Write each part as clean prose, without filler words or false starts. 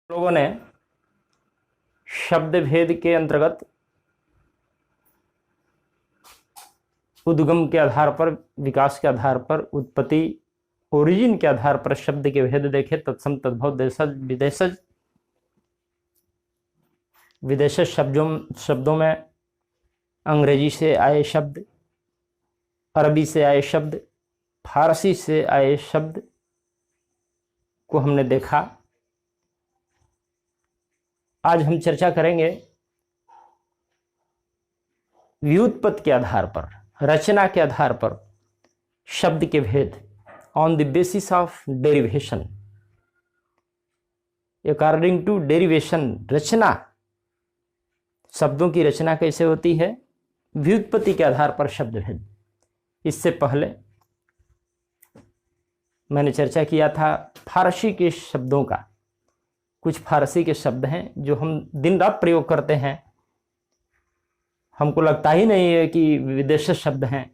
लोगों ने शब्द भेद के अंतर्गत उद्गम के आधार पर, विकास के आधार पर, उत्पत्ति ओरिजिन के आधार पर शब्द के भेद देखे। तत्सम तद्भव देशज विदेशज। विदेशज शब्दों में अंग्रेजी से आए शब्द, अरबी से आए शब्द, फारसी से आए शब्द को हमने देखा। आज हम चर्चा करेंगे व्युत्पत्ति के आधार पर, रचना के आधार पर शब्द के भेद, on the basis of derivation, according to derivation. रचना, शब्दों की रचना कैसे होती है, व्युत्पत्ति के आधार पर शब्द भेद। इससे पहले मैंने चर्चा किया था फारसी के शब्दों का। कुछ फारसी के शब्द हैं जो हम दिन रात प्रयोग करते हैं, हमको लगता ही नहीं है कि विदेशी शब्द हैं।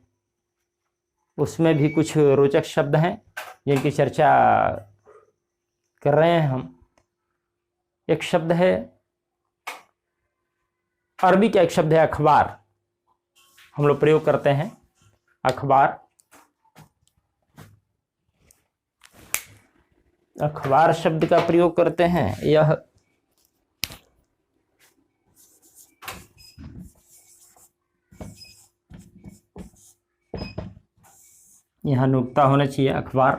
उसमें भी कुछ रोचक शब्द हैं जिनकी चर्चा कर रहे हैं हम। एक शब्द है, अरबी का एक शब्द है अखबार, हम लोग प्रयोग करते हैं अखबार। अखबार शब्द का प्रयोग करते हैं। यह यहाँ नुक्ता होना चाहिए, अखबार।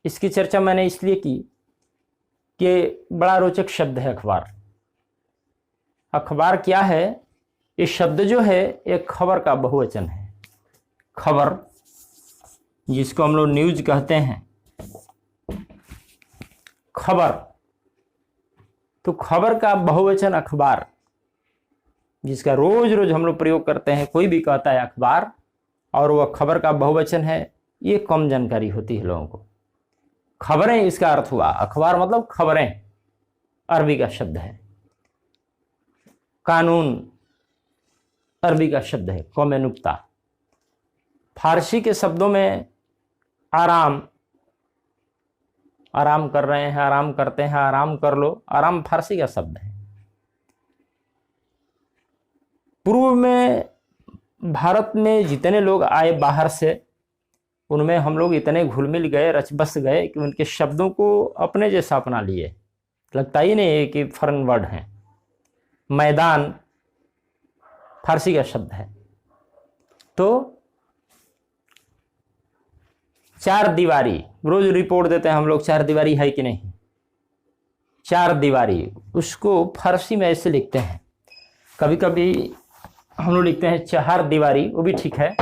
इसकी चर्चा मैंने इसलिए की कि बड़ा रोचक शब्द है अखबार। अखबार क्या है? ये शब्द जो है एक खबर का बहुवचन है। खबर, जिसको हम लोग न्यूज कहते हैं, खबर। तो खबर का बहुवचन अखबार, जिसका रोज रोज हम लोग प्रयोग करते हैं। कोई भी कहता है अखबार और वह खबर का बहुवचन है, ये कम जानकारी होती है लोगों को। खबरें इसका अर्थ हुआ, अखबार मतलब खबरें, अरबी का शब्द है। कानून अरबी का शब्द है, कौम नुक्ता। फारसी के शब्दों में आराम, आराम कर रहे हैं, आराम करते हैं, आराम कर लो, आराम फारसी का शब्द है। पूर्व में भारत में जितने लोग आए बाहर से, उनमें हम लोग इतने घुल मिल गए, रच बस गए कि उनके शब्दों को अपने जैसा अपना लिए। लगता ही नहीं है कि फॉरेन वर्ड हैं। मैदान फारसी का शब्द है। तो चार दीवारी, रोज रिपोर्ट देते हैं हम लोग, चार दीवारी है कि नहीं। चार दीवारी, उसको फारसी में ऐसे लिखते हैं। कभी कभी हम लोग लिखते हैं चार दीवारी, वो भी ठीक है,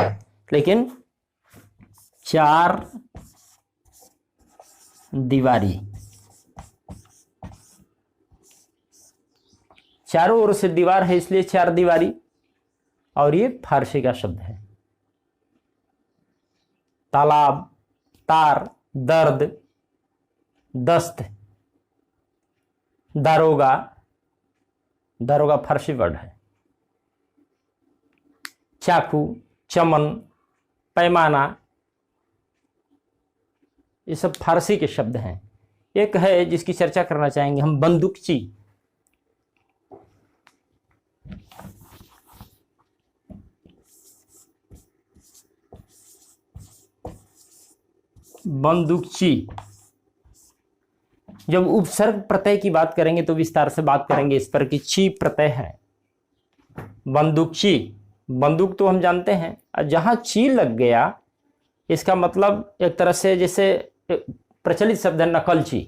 लेकिन चार दीवारी, चारों ओर से दीवार है इसलिए चार दीवारी। और ये फारसी का शब्द है। तालाब, तार, दर्द, दस्त, दारोगा, दारोगा फारसी वर्ड है। चाकू, चमन, पैमाना, ये सब फारसी के शब्द हैं। एक है जिसकी चर्चा करना चाहेंगे हम, बंदूकची। बंदूकची। जब उपसर्ग प्रत्यय की बात करेंगे तो विस्तार से बात करेंगे इस पर कि ची प्रत्यय है। बंदूकची, बंदूक तो हम जानते हैं, और जहां ची लग गया इसका मतलब एक तरह से जैसे प्रचलित शब्द है नकलची।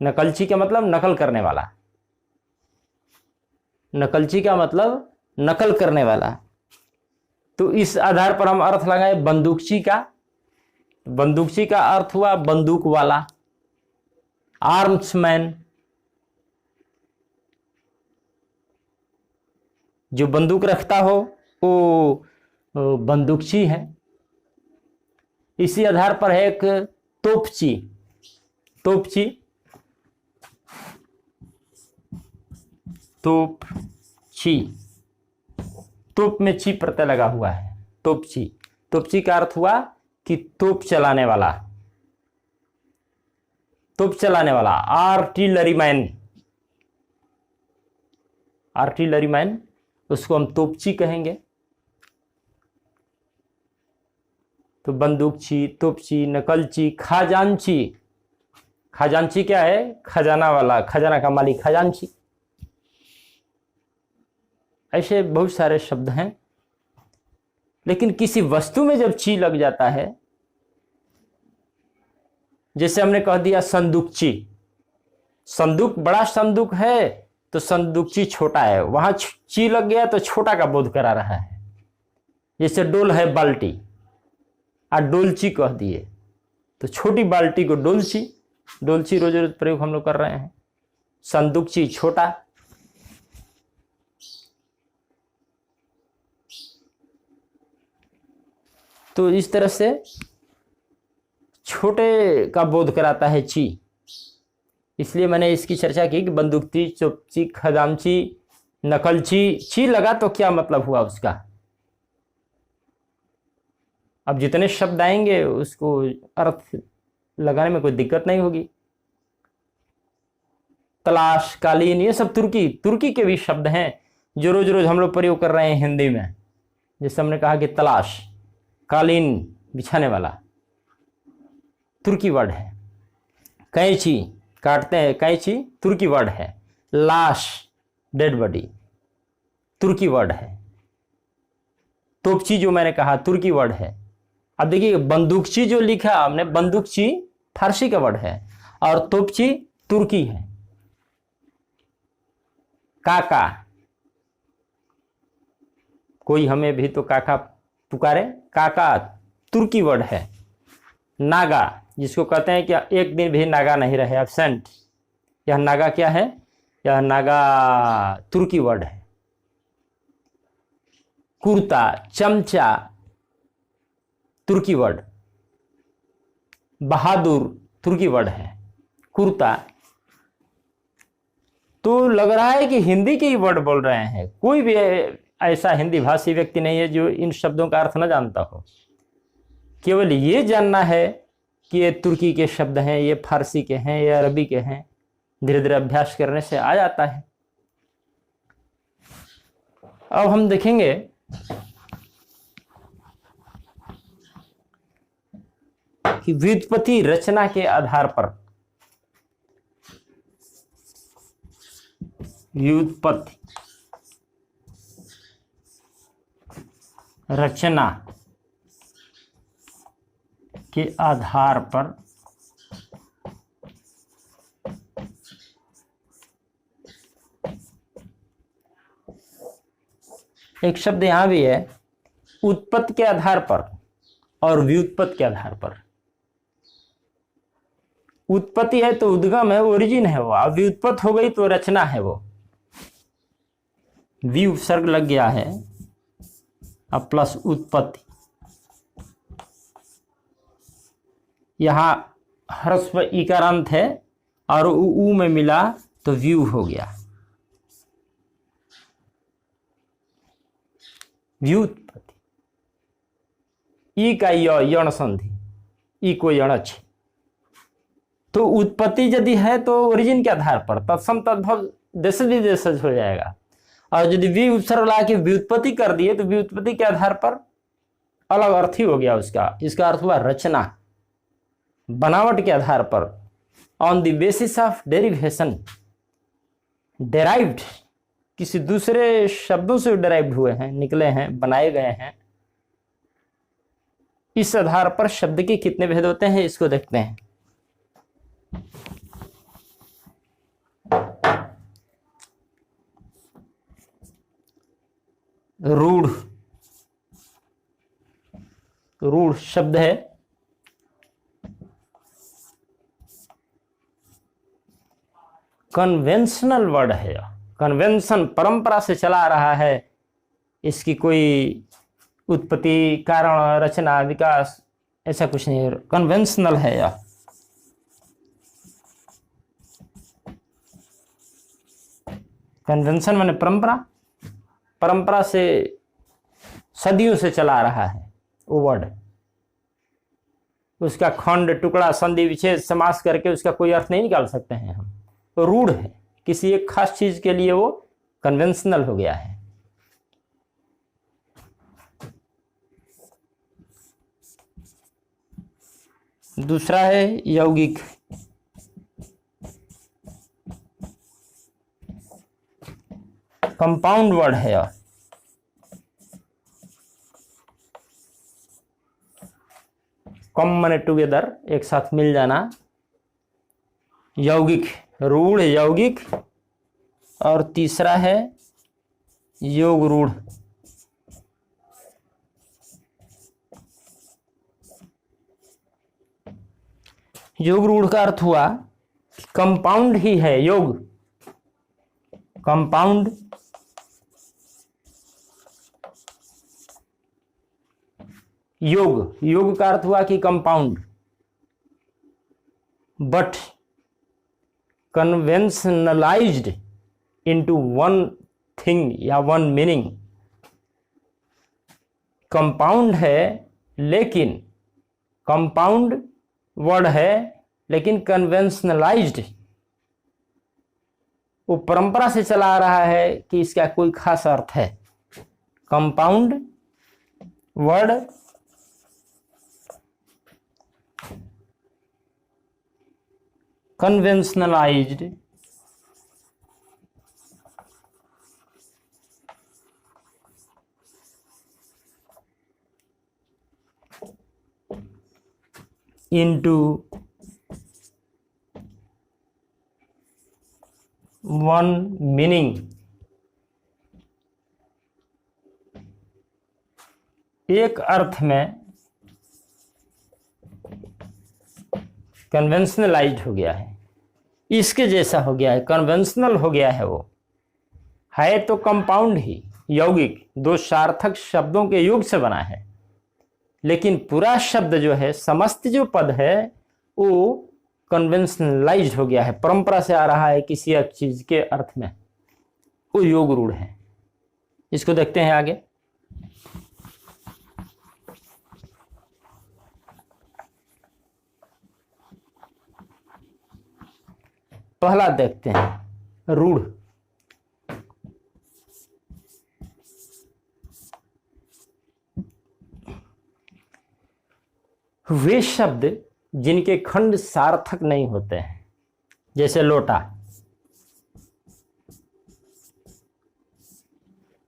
नकलची का मतलब नकल करने वाला। नकलची का मतलब नकल करने वाला। तो इस आधार पर हम अर्थ लगाए बंदूकची का। बंदूकची का अर्थ हुआ बंदूक वाला, आर्म्समैन। जो बंदूक रखता हो वो बंदूकची है। इसी आधार पर है एक तोपची। तोपची, तोपची, तोप में ची प्रत्यय लगा हुआ है, तोपची। तोपची का अर्थ हुआ कि तोप चलाने वाला। तोप चलाने वाला, आर्टिलरीमैन, आर्टिलरीमैन उसको हम तोपची कहेंगे। तो बंदूकची, तोपची, नकलची, खजांची। खजांची क्या है? खजाना वाला, खजाना का मालिक, खजांची। ऐसे बहुत सारे शब्द हैं। लेकिन किसी वस्तु में जब ची लग जाता है, जैसे हमने कह दिया संदूकची, संदूक बड़ा संदूक है तो संदूकची छोटा है, वहां ची लग गया तो छोटा का बोध करा रहा है। जैसे डोल है बाल्टी, आ डोलची कह दिए तो छोटी बाल्टी को डोलची, डोलची रोज रोज प्रयोग हम लोग कर रहे हैं। संदूकची छोटा। तो इस तरह से छोटे का बोध कराता है ची। इसलिए मैंने इसकी चर्चा की कि बंदूकची, चोपची, खजांची, नकलची, ची लगा तो क्या मतलब हुआ उसका। अब जितने शब्द आएंगे उसको अर्थ लगाने में कोई दिक्कत नहीं होगी। तलाश, कालीन, ये सब तुर्की के भी शब्द हैं जो रोज रोज हम लोग प्रयोग कर रहे हैं हिंदी में। जैसे हमने कहा कि तलाश, कालीन बिछाने वाला, तुर्की वर्ड है। कैंची, काटते हैं, कैंची तुर्की वर्ड है। लाश, डेड बॉडी, तुर्की वर्ड है। तोपची जो मैंने कहा तुर्की वर्ड है। अब देखिए बंदूकची जो लिखा हमने, बंदूकची फारसी का वर्ड है और तोपची तुर्की है। काका, कोई हमें भी तो काका पुकारे, काका तुर्की वर्ड है। नागा, जिसको कहते हैं कि एक दिन भी नागा नहीं रहे, एब्सेंट, यह नागा क्या है? यह नागा तुर्की वर्ड है। कुर्ता, चमचा तुर्की वर्ड। बहादुर तुर्की वर्ड है, कुर्ता। तो लग रहा है कि हिंदी के ही वर्ड बोल रहे हैं। कोई भी ऐसा हिंदी भाषी व्यक्ति नहीं है जो इन शब्दों का अर्थ न जानता हो। केवल ये जानना है कि ये तुर्की के शब्द हैं, ये फारसी के हैं, ये अरबी के हैं। धीरे धीरे अभ्यास करने से आ जाता है। अब हम देखेंगे कि व्युत्पत्ति रचना के आधार पर, व्युत्पत्ति रचना के आधार पर एक शब्द यहां भी है, उत्पत्ति के आधार पर और व्युत्पत्ति के आधार पर। उत्पत्ति है तो उद्गम है, ओरिजिन है वो। अब व्युत्पत्ति हो गई तो रचना है वो। वी उपसर्ग लग गया है, अब प्लस उत्पत्ति। यहां ह्रस्व इकारांत है और ऊ में मिला तो व्यू हो गया। व्युत्पत्ति, ई का यण संधि, ई को यणच। तो उत्पत्ति यदि है तो ओरिजिन के आधार पर तत्सम तद्भव देशज विदेशज हो जाएगा। और यदि वी उपसर्ग ला के व्युत्पत्ति कर दिए तो व्युत्पत्ति के आधार पर अलग अर्थ ही हो गया उसका। इसका अर्थ हुआ रचना, बनावट के आधार पर, on the basis of derivation, derived, किसी दूसरे शब्दों से डेराइव्ड हुए हैं, निकले हैं, बनाए गए हैं। इस आधार पर शब्द के कितने भेद होते हैं इसको देखते हैं। रूढ़, रूढ़ शब्द है कन्वेंशनल वर्ड है। कन्वेंशन, परंपरा से चला आ रहा है। इसकी कोई उत्पत्ति, कारण, रचना, विकास ऐसा कुछ नहीं है, कन्वेंशनल है यह। कन्वेंशन माने परंपरा, परंपरा से सदियों से चला आ रहा है वो वर्ड। उसका खंड, टुकड़ा, संधि, विच्छेद, समास करके उसका कोई अर्थ नहीं निकाल सकते हैं हम। तो रूढ़ है, किसी एक खास चीज के लिए वो कन्वेंशनल हो गया है। दूसरा है यौगिक। कंपाउंड वर्ड है यह। कम माने टुगेदर, एक साथ मिल जाना। यौगिक, रूढ़ यौगिक, और तीसरा है योग रूढ़। योग रूढ़ का अर्थ हुआ कंपाउंड ही है योग। कंपाउंड योग, योग का अर्थ हुआ कि compound, but conventionalised into one thing या वन मीनिंग। कंपाउंड है लेकिन, कंपाउंड वर्ड है लेकिन कन्वेंशनलाइज्ड, वो परंपरा से चला आ रहा है कि इसका कोई खास अर्थ है। Compound word conventionalised into one meaning। एक अर्थ में कन्वेंशनलाइज्ड हो गया है, इसके जैसा हो गया है, कन्वेंशनल हो गया है। वो है तो कंपाउंड ही, यौगिक, दो सार्थक शब्दों के योग से बना है, लेकिन पूरा शब्द जो है, समस्त जो पद है, वो कन्वेंशनलाइज्ड हो गया है, परंपरा से आ रहा है किसी एक चीज के अर्थ में, वो योग रूढ़ है। इसको देखते हैं आगे। पहला देखते हैं रूढ़। वे शब्द जिनके खंड सार्थक नहीं होते हैं, जैसे लोटा,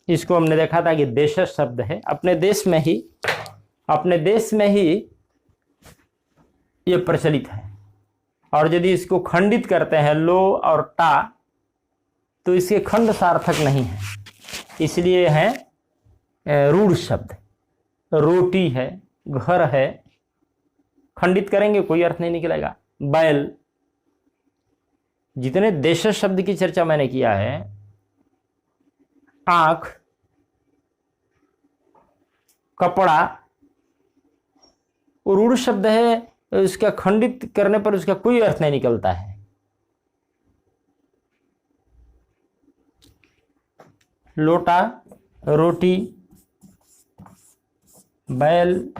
इसको हमने देखा था कि देश शब्द है, अपने देश में ही ये प्रचलित है। और यदि इसको खंडित करते हैं लो और टा, तो इसके खंड सार्थक नहीं है, इसलिए है रूढ़ शब्द। रोटी है, घर है, खंडित करेंगे कोई अर्थ नहीं निकलेगा। बैल, जितने देश शब्द की चर्चा मैंने किया है, आंख, कपड़ा, वो रूढ़ शब्द है, उसका खंडित करने पर उसका कोई अर्थ नहीं निकलता है। लोटा, रोटी, बैल,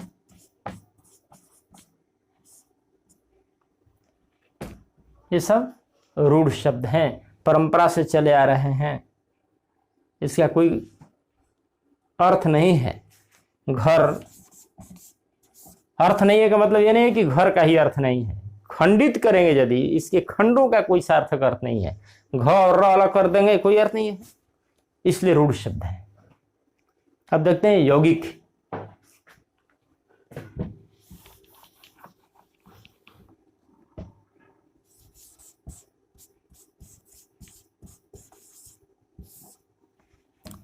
ये सब रूढ़ शब्द हैं, परंपरा से चले आ रहे हैं, इसका कोई अर्थ नहीं है। घर, अर्थ नहीं है का मतलब ये नहीं है कि घर का ही अर्थ नहीं है, खंडित करेंगे यदि, इसके खंडों का कोई सार्थक अर्थ नहीं है। घ और र अलग कर देंगे, कोई अर्थ नहीं है, इसलिए रूढ़ शब्द है। अब देखते हैं यौगिक।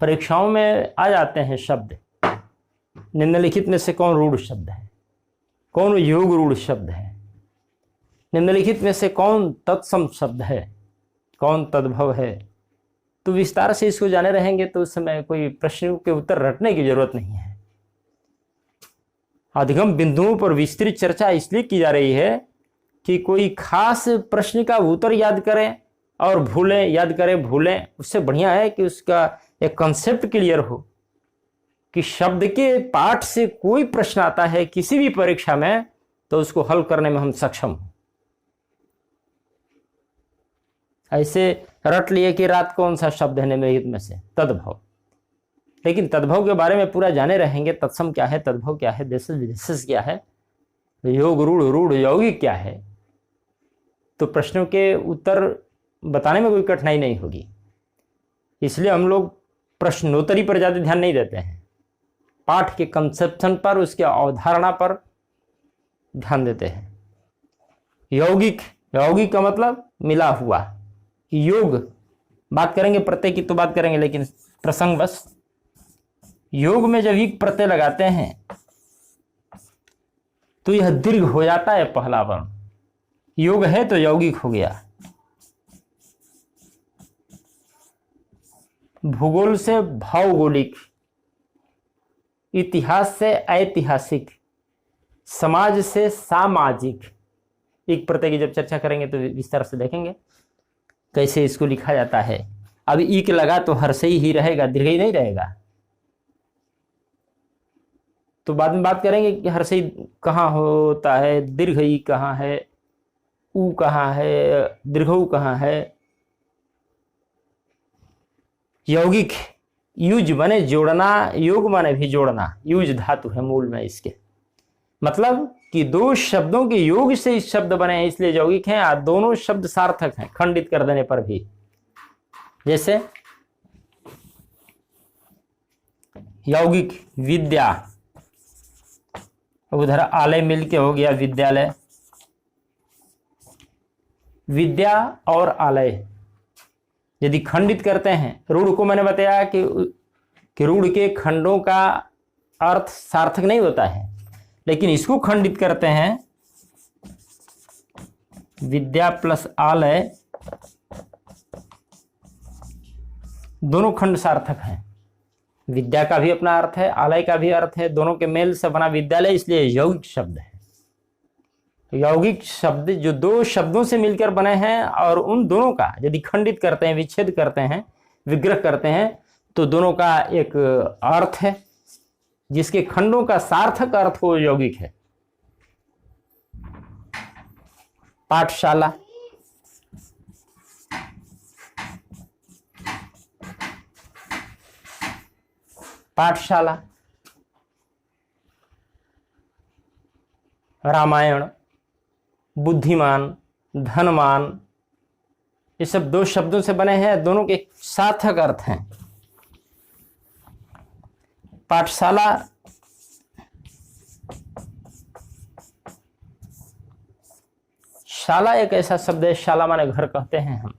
परीक्षाओं में आ जाते हैं शब्द, निम्नलिखित में से कौन रूढ़ शब्द है, कौन योग रूढ़ शब्द है, निम्नलिखित में से कौन तत्सम शब्द है, कौन तद्भव है। तो विस्तार से इसको जाने रहेंगे तो उस समय कोई प्रश्न के उत्तर रटने की जरूरत नहीं है। अधिगम बिंदुओं पर विस्तृत चर्चा इसलिए की जा रही है कि कोई खास प्रश्न का उत्तर याद करें और भूलें, याद करें भूलें, उससे बढ़िया है कि उसका एक कॉन्सेप्ट क्लियर हो कि शब्द के पाठ से कोई प्रश्न आता है किसी भी परीक्षा में, तो उसको हल करने में हम सक्षम हों। ऐसे रट लिए कि रात कौन सा शब्द है निम्नलिखित में से, तद्भव। लेकिन तद्भव के बारे में पूरा जाने रहेंगे, तत्सम क्या है, तद्भव क्या है, देशज विदेशज क्या है, योग रूढ़ रूढ़ यौगिक क्या है, तो प्रश्नों के उत्तर बताने में कोई कठिनाई नहीं होगी। इसलिए हम लोग प्रश्नोत्तरी पर ज़्यादा ध्यान नहीं देते हैं, पाठ के कंसेप्शन पर, उसके अवधारणा पर ध्यान देते हैं। यौगिक, यौगिक का मतलब मिला हुआ। योग बात करेंगे, प्रत्यय की तो बात करेंगे, लेकिन प्रसंग बस योग में जब एक प्रत्यय लगाते हैं तो यह दीर्घ हो जाता है पहला वर्ण। योग है तो यौगिक हो गया। भूगोल से भौगोलिक, इतिहास से ऐतिहासिक, समाज से सामाजिक। एक प्रत्यय की जब चर्चा करेंगे तो विस्तार से देखेंगे कैसे इसको लिखा जाता है। अब ईक लगा तो हर्षई ही रहेगा, दीर्घई नहीं रहेगा। तो बाद में बात करेंगे कि हर्षई कहाँ होता है, दीर्घई कहाँ है, ऊ कहाँ है, दीर्घऊ कहाँ है। यौगिक, युज माने जोड़ना, योग माने भी जोड़ना, युज धातु है मूल में इसके। मतलब कि दो शब्दों के योग से इस शब्द बने हैं, इसलिए यौगिक हैं। और दोनों शब्द सार्थक हैं खंडित कर देने पर भी। जैसे यौगिक विद्या, उधर आलय मिलके हो गया विद्यालय। विद्या और आलय यदि खंडित करते हैं, रूढ़ को मैंने बताया कि रूढ़ के खंडों का अर्थ सार्थक नहीं होता है, लेकिन इसको खंडित करते हैं, विद्या प्लस आलय दोनों खंड सार्थक हैं। विद्या का भी अपना अर्थ है, आलय का भी अर्थ है, दोनों के मेल से बना विद्यालय, इसलिए यौगिक शब्द है। यौगिक शब्द जो दो शब्दों से मिलकर बने हैं और उन दोनों का यदि खंडित करते हैं, विच्छेद करते हैं, विग्रह करते हैं, तो दोनों का एक अर्थ है जिसके खंडों का सार्थक अर्थ हो यौगिक है। पाठशाला, पाठशाला, रामायण, बुद्धिमान, धनमान, ये सब दो शब्दों से बने हैं, दोनों के सार्थक अर्थ हैं। पाठशाला शाला एक ऐसा शब्द है, शाला माने घर कहते हैं हम,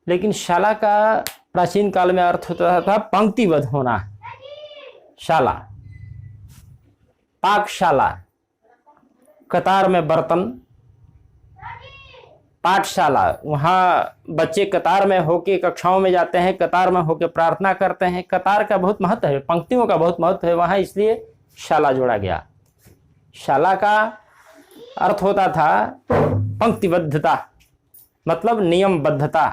लेकिन शाला का प्राचीन काल में अर्थ होता था पंक्तिबद्ध होना। शाला, पाकशाला कतार में बर्तन, पाठशाला वहाँ बच्चे कतार में होके कक्षाओं में जाते हैं, कतार में होके प्रार्थना करते हैं। कतार का बहुत महत्व है, पंक्तियों का बहुत महत्व है वहाँ, इसलिए शाला जोड़ा गया। शाला का अर्थ होता था पंक्तिबद्धता, मतलब नियमबद्धता।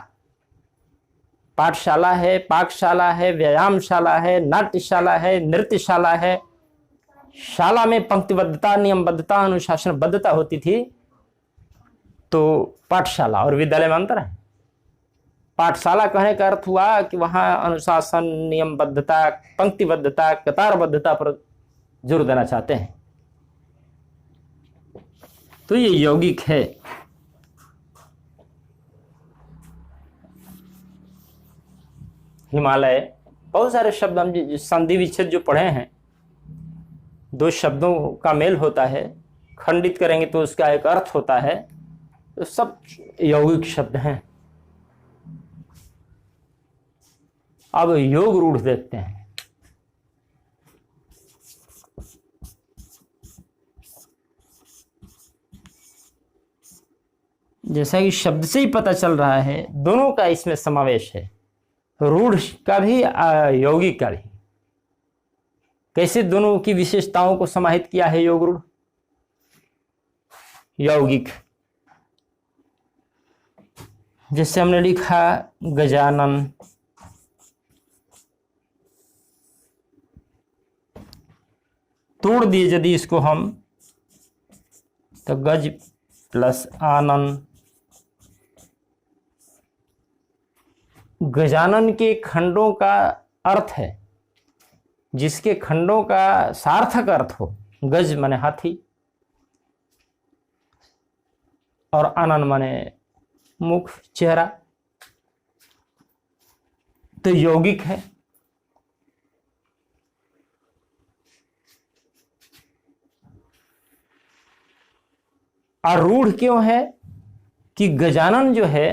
पाठशाला है, पाकशाला है, व्यायामशाला है, नाट्यशाला है, नृत्यशाला है। शाला में पंक्तिबद्धता, नियमबद्धता, अनुशासनबद्धता होती थी, तो पाठशाला और विद्यालय में अंतर है। पाठशाला कहने का अर्थ हुआ कि वहाँ अनुशासन, नियमबद्धता, पंक्तिबद्धता, कतारबद्धता पर जोर देना चाहते हैं, तो ये यौगिक है। हिमालय, बहुत सारे शब्द हम संधि विच्छेद जो पढ़े हैं, दो शब्दों का मेल होता है, खंडित करेंगे तो उसका एक अर्थ होता है, तो सब यौगिक शब्द हैं। अब योग रूढ़ देखते हैं। जैसा कि शब्द से ही पता चल रहा है, दोनों का इसमें समावेश है, रूढ़ का भी यौगिक का भी। कैसे दोनों की विशेषताओं को समाहित किया है योग रूढ़? यौगिक, जैसे हमने लिखा गजानन, तोड़ दिए यदि इसको हम तो गज प्लस आनन। गजानन के खंडों का अर्थ है जिसके खंडों का सार्थक अर्थ हो। गज माने हाथी और आनन माने मुख, चेहरा, तो यौगिक है। आरूढ़ क्यों है कि गजानन जो है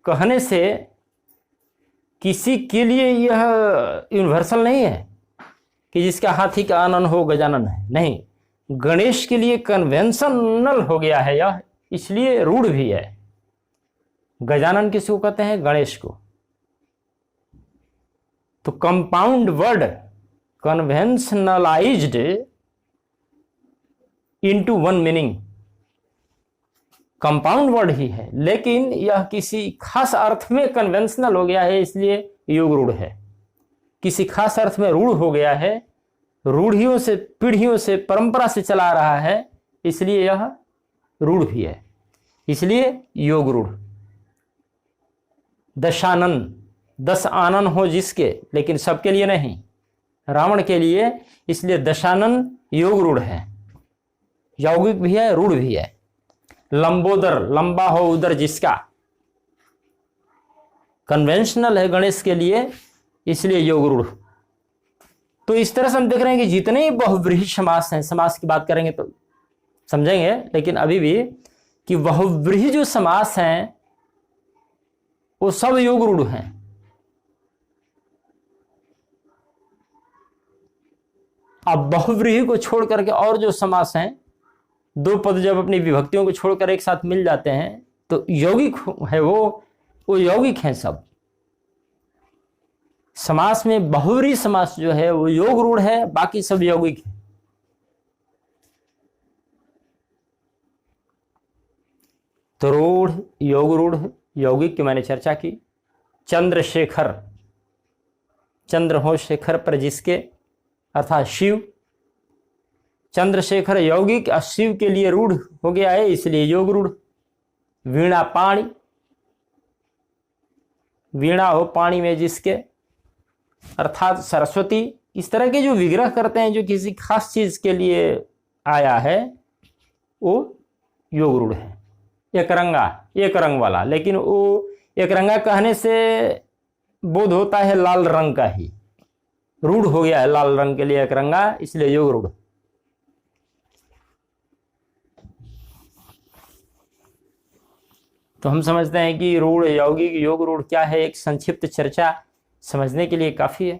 कहने से किसी के लिए यह यूनिवर्सल नहीं है कि जिसका हाथी का आनन हो गजानन है, नहीं। गणेश के लिए कन्वेंशनल हो गया है यह, इसलिए रूढ़ भी है। गजानन किसको कहते हैं? गणेश को। तो compound word conventionalised into one meaning, compound word ही है, लेकिन यह किसी खास अर्थ में कन्वेंशनल हो गया है, इसलिए योग रूढ़ है। किसी खास अर्थ में रूढ़ हो गया है, रूढ़ियों से, पीढ़ियों से, परंपरा से चला रहा है, इसलिए यह रूढ़ भी है, इसलिए योग रूढ़। दशानन, 10 आनन हो जिसके, लेकिन सबके लिए नहीं, रावण के लिए, इसलिए दशानन योग रूढ़ है, यौगिक भी है, रूढ़ भी है। लंबोदर, लंबा हो उदर जिसका, कन्वेंशनल है गणेश के लिए, इसलिए योग रूढ़। तो इस तरह से हम देख रहे हैं कि जितने ही बहुव्रीहि समास हैं, समास की बात करेंगे तो समझेंगे, लेकिन अभी भी कि बहुव्रीहि जो समास हैं वो सब योग रूढ़ हैं। अब बहुव्रीहि को छोड़ करके और जो समास हैं, 2 पद जब अपनी विभक्तियों को छोड़कर एक साथ मिल जाते हैं तो यौगिक है, वो यौगिक हैं सब। समास में बहुव्रीहि समास जो है वो योग रूढ़ है, बाकी सब यौगिक है। तो रूढ़, योग रूढ़, यौगिक की मैंने चर्चा की। चंद्रशेखर, चंद्र हो शेखर पर जिसके, अर्थात शिव। चंद्रशेखर यौगिक, शिव के लिए रूढ़ हो गया है, इसलिए योग रूढ़। वीणा पाणी, वीणा हो पानी में जिसके, अर्थात सरस्वती। इस तरह के जो विग्रह करते हैं जो किसी खास चीज के लिए आया है, वो योग रूढ़ है। एकरंगा, एक रंग वाला, लेकिन वो एकरंगा कहने से बोध होता है लाल रंग का ही, रूढ़ हो गया है लाल रंग के लिए एकरंगा, इसलिए योग रूढ़। तो हम समझते हैं कि रूढ़, यौगिक, योग रूढ़ क्या है, एक संक्षिप्त चर्चा समझने के लिए काफी है।